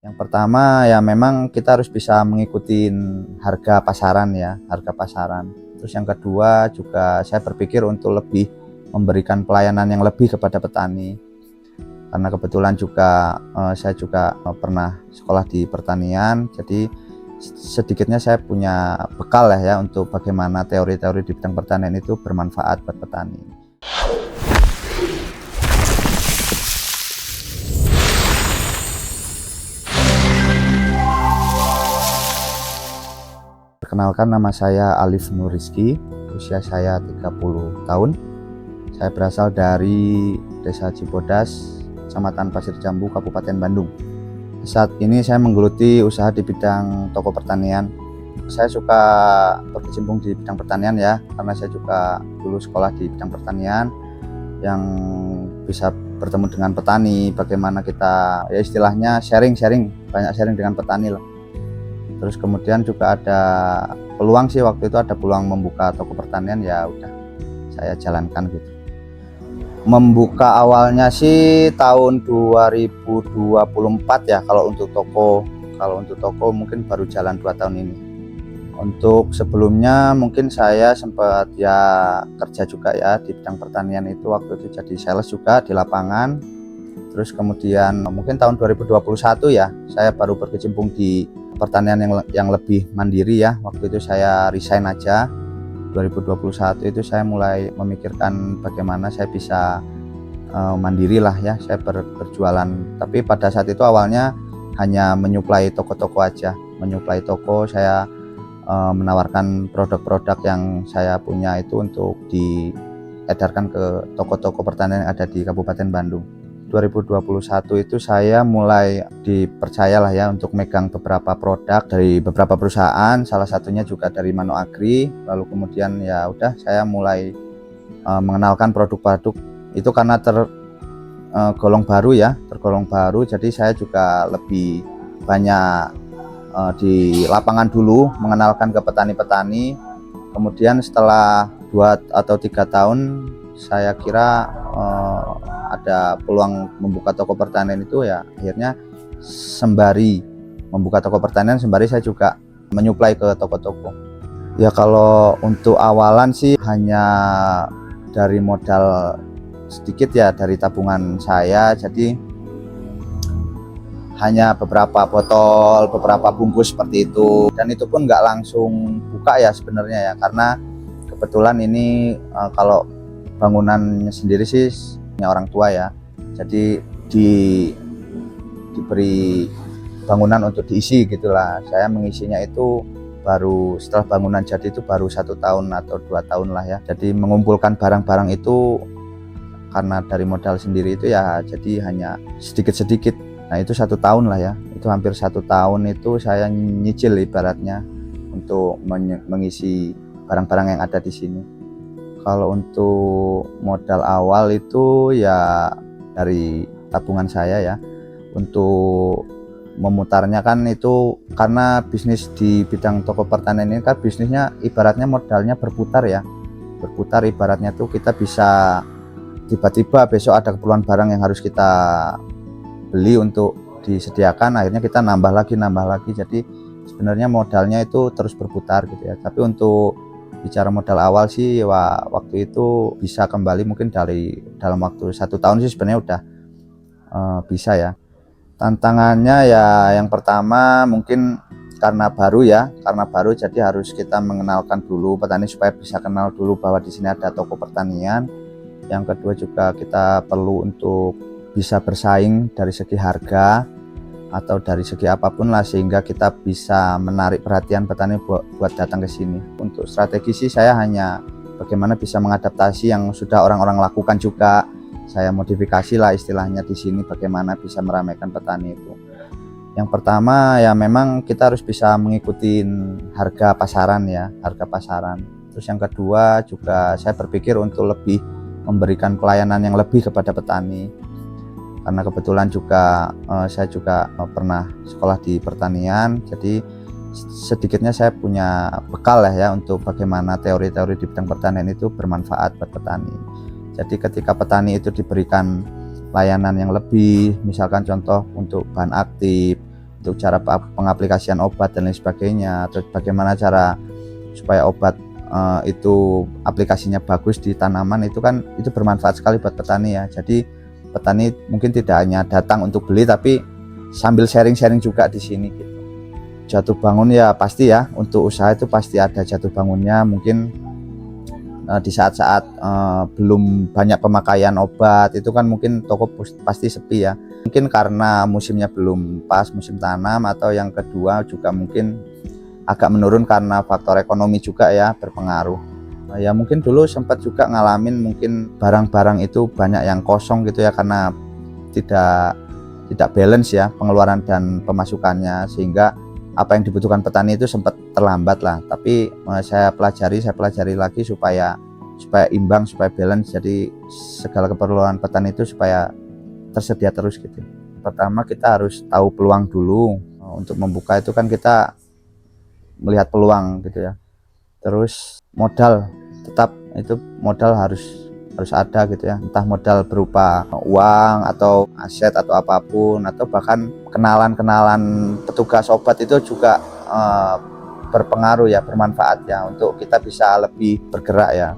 Yang pertama ya memang kita harus bisa mengikuti harga pasaran ya, harga pasaran. Terus yang kedua juga saya berpikir untuk lebih memberikan pelayanan yang lebih kepada petani. Karena kebetulan juga saya juga pernah sekolah di pertanian, jadi sedikitnya saya punya bekal ya untuk bagaimana teori-teori di bidang pertanian itu bermanfaat buat petani. Perkenalkan, nama saya Alif Nur Rizky, usia saya 30 tahun. Saya berasal dari Desa Cibodas, Kecamatan Pasir Jambu, Kabupaten Bandung. Saat ini saya menggeluti usaha di bidang toko pertanian. Saya suka berkecimpung di bidang pertanian ya, karena saya juga dulu sekolah di bidang pertanian yang bisa bertemu dengan petani, bagaimana kita ya istilahnya sharing-sharing, banyak sharing dengan petani lah. Terus kemudian juga ada peluang sih, waktu itu ada peluang membuka toko pertanian, ya udah saya jalankan gitu. Membuka awalnya sih tahun 2024 ya kalau untuk toko. Kalau untuk toko mungkin baru jalan 2 tahun ini. Untuk sebelumnya mungkin saya sempat ya kerja juga ya di bidang pertanian itu, waktu itu jadi sales juga di lapangan. Terus kemudian mungkin tahun 2021 ya saya baru berkecimpung di pertanian yang lebih mandiri ya. Waktu itu saya resign aja. 2021 itu saya mulai memikirkan bagaimana saya bisa mandiri lah ya, saya berjualan. Tapi pada saat itu awalnya hanya menyuplai toko-toko aja, menyuplai toko. Saya menawarkan produk-produk yang saya punya itu untuk diedarkan ke toko-toko pertanian yang ada di Kabupaten Bandung. 2021 itu saya mulai dipercaya lah ya untuk megang beberapa produk dari beberapa perusahaan, salah satunya juga dari Mano Agri. Lalu kemudian ya udah saya mulai mengenalkan produk-produk itu karena tergolong baru ya, tergolong baru. Jadi saya juga lebih banyak di lapangan dulu mengenalkan ke petani-petani. Kemudian setelah 2 atau 3 tahun saya kira ada peluang membuka toko pertanian itu, ya akhirnya sembari membuka toko pertanian sembari saya juga menyuplai ke toko-toko. Ya kalau untuk awalan sih hanya dari modal sedikit ya, dari tabungan saya. Jadi hanya beberapa botol, beberapa bungkus seperti itu, dan itu pun nggak langsung buka ya sebenarnya ya, karena kebetulan ini kalau bangunannya sendiri sih orang tua ya, jadi diberi bangunan untuk diisi gitulah. Saya mengisinya itu baru setelah bangunan jadi itu baru 1 tahun atau 2 tahun lah ya. Jadi mengumpulkan barang-barang itu karena dari modal sendiri itu ya, jadi hanya sedikit-sedikit. Nah itu 1 tahun lah ya, itu hampir 1 tahun itu saya nyicil ibaratnya untuk mengisi barang-barang yang ada di sini. Kalau untuk modal awal itu ya dari tabungan saya ya. Untuk memutarnya kan itu karena bisnis di bidang toko pertanian ini kan bisnisnya ibaratnya modalnya berputar ya. Berputar ibaratnya tuh kita bisa tiba-tiba besok ada keperluan barang yang harus kita beli untuk disediakan, akhirnya kita nambah lagi. Jadi sebenarnya modalnya itu terus berputar gitu ya. Tapi untuk bicara modal awal sih, waktu itu bisa kembali mungkin dalam waktu 1 tahun sih sebenarnya udah bisa ya. Tantangannya ya yang pertama mungkin karena baru ya, jadi harus kita mengenalkan dulu petani supaya bisa kenal dulu bahwa di sini ada toko pertanian. Yang kedua juga kita perlu untuk bisa bersaing dari segi harga atau dari segi apapun lah, sehingga kita bisa menarik perhatian petani buat datang ke sini. Untuk strategi sih saya hanya bagaimana bisa mengadaptasi yang sudah orang-orang lakukan juga. Saya modifikasi lah istilahnya di sini, bagaimana bisa meramaikan petani itu. Yang pertama ya memang kita harus bisa mengikuti harga pasaran ya, harga pasaran. Terus yang kedua juga saya berpikir untuk lebih memberikan pelayanan yang lebih kepada petani. Karena kebetulan juga saya juga pernah sekolah di pertanian, jadi sedikitnya saya punya bekal lah ya untuk bagaimana teori-teori di bidang pertanian itu bermanfaat buat petani. Jadi ketika petani itu diberikan layanan yang lebih, misalkan contoh untuk bahan aktif, untuk cara pengaplikasian obat dan lain sebagainya, terus bagaimana cara supaya obat itu aplikasinya bagus di tanaman, itu kan itu bermanfaat sekali buat petani ya. Jadi petani mungkin tidak hanya datang untuk beli, tapi sambil sharing-sharing juga di sini gitu. Jatuh bangun ya pasti ya, untuk usaha itu pasti ada jatuh bangunnya. Mungkin di saat-saat belum banyak pemakaian obat itu kan mungkin toko pasti sepi ya. Mungkin karena musimnya belum pas musim tanam, atau yang kedua juga mungkin agak menurun karena faktor ekonomi juga ya berpengaruh. Ya mungkin dulu sempat juga ngalamin mungkin barang-barang itu banyak yang kosong gitu ya, karena tidak balance ya pengeluaran dan pemasukannya, sehingga apa yang dibutuhkan petani itu sempat terlambat lah. Tapi saya pelajari lagi supaya imbang, supaya balance. Jadi segala keperluan petani itu supaya tersedia terus gitu. Pertama kita harus tahu peluang dulu. Untuk membuka itu kan kita melihat peluang gitu ya. Terus modal, tetap itu modal harus ada gitu ya, entah modal berupa uang atau aset atau apapun, atau bahkan kenalan petugas obat itu juga berpengaruh ya, bermanfaat ya, untuk kita bisa lebih bergerak ya.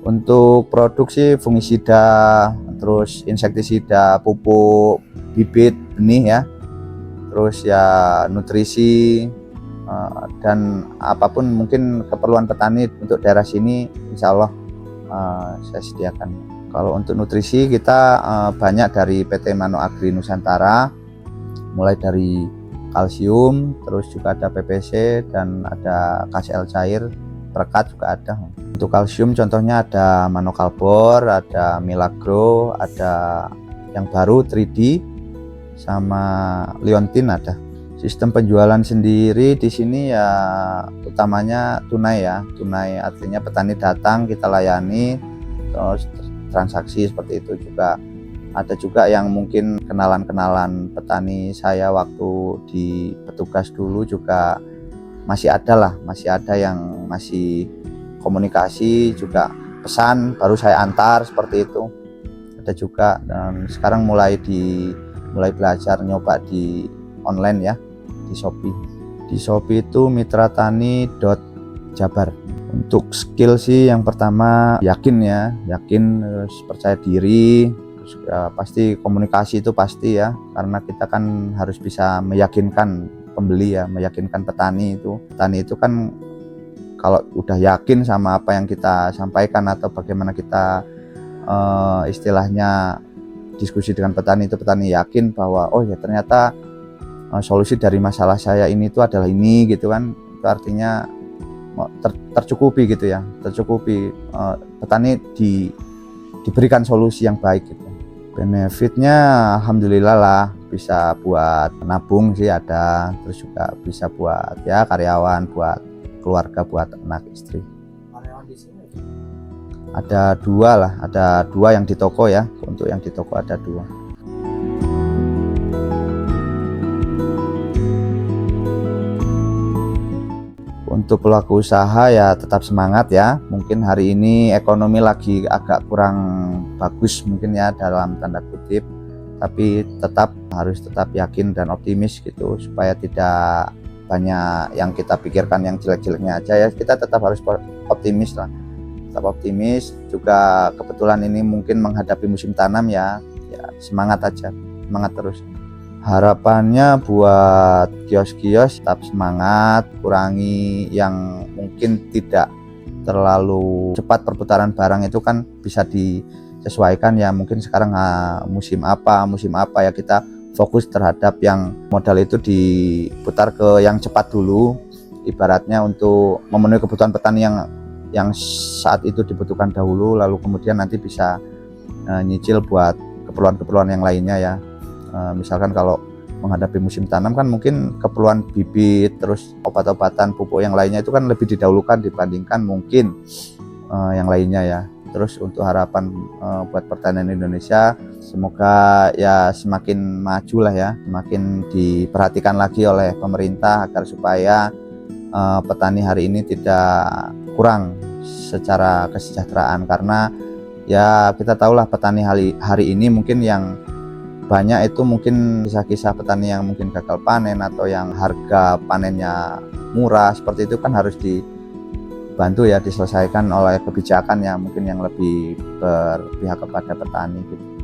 Untuk produksi fungisida, terus insektisida, pupuk, bibit, benih ya, terus ya nutrisi, dan apapun mungkin keperluan petani untuk daerah sini, insya Allah saya sediakan. Kalau untuk nutrisi kita banyak dari PT Mano Agri Nusantara, mulai dari kalsium, terus juga ada PPC dan ada KCL cair, perekat juga ada. Untuk kalsium contohnya ada Manokalbor, ada Milagro, ada yang baru 3D, sama Leontin ada. Sistem penjualan sendiri di sini ya utamanya tunai ya, tunai artinya petani datang kita layani, terus transaksi seperti itu. Juga ada juga yang mungkin kenalan petani saya waktu di petugas dulu juga masih ada yang masih komunikasi, juga pesan baru saya antar seperti itu ada juga. Dan sekarang mulai belajar nyoba di online ya, di Shopee itu mitratani.jabar. Untuk skill sih yang pertama yakin, terus percaya diri, terus ya pasti komunikasi itu pasti ya, karena kita kan harus bisa meyakinkan pembeli ya, meyakinkan petani itu kan kalau udah yakin sama apa yang kita sampaikan atau bagaimana kita istilahnya diskusi dengan petani, itu petani yakin bahwa oh ya ternyata solusi dari masalah saya ini itu adalah ini gitu kan. Itu artinya tercukupi gitu ya, petani diberikan solusi yang baik gitu. Benefitnya alhamdulillah lah, bisa buat nabung sih ada, terus juga bisa buat ya karyawan, buat keluarga, buat anak istri. Ada dua yang di toko ya. Untuk yang di toko ada 2. Untuk pelaku usaha ya tetap semangat ya. Mungkin hari ini ekonomi lagi agak kurang bagus mungkin ya dalam tanda kutip, tapi harus tetap yakin dan optimis gitu, supaya tidak banyak yang kita pikirkan yang jelek-jeleknya aja ya. Kita tetap harus optimis lah, tetap optimis. Juga kebetulan ini mungkin menghadapi musim tanam ya semangat aja, semangat terus. Harapannya buat kios-kios tetap semangat, kurangi yang mungkin tidak terlalu cepat perputaran barang, itu kan bisa disesuaikan ya. Mungkin sekarang musim apa ya, kita fokus terhadap yang modal itu diputar ke yang cepat dulu, ibaratnya untuk memenuhi kebutuhan petani yang saat itu dibutuhkan dahulu, lalu kemudian nanti bisa nyicil buat keperluan yang lainnya ya. Misalkan kalau menghadapi musim tanam kan mungkin keperluan bibit, terus obat-obatan, pupuk yang lainnya itu kan lebih didahulukan dibandingkan mungkin yang lainnya ya. Terus untuk harapan buat pertanian Indonesia, Semoga ya semakin maju lah ya, semakin diperhatikan lagi oleh pemerintah agar supaya petani hari ini tidak kurang secara kesejahteraan, karena ya kita tahulah petani hari ini mungkin yang banyak itu mungkin kisah-kisah petani yang mungkin gagal panen atau yang harga panennya murah seperti itu kan harus dibantu ya, diselesaikan oleh kebijakan yang mungkin yang lebih berpihak kepada petani gitu.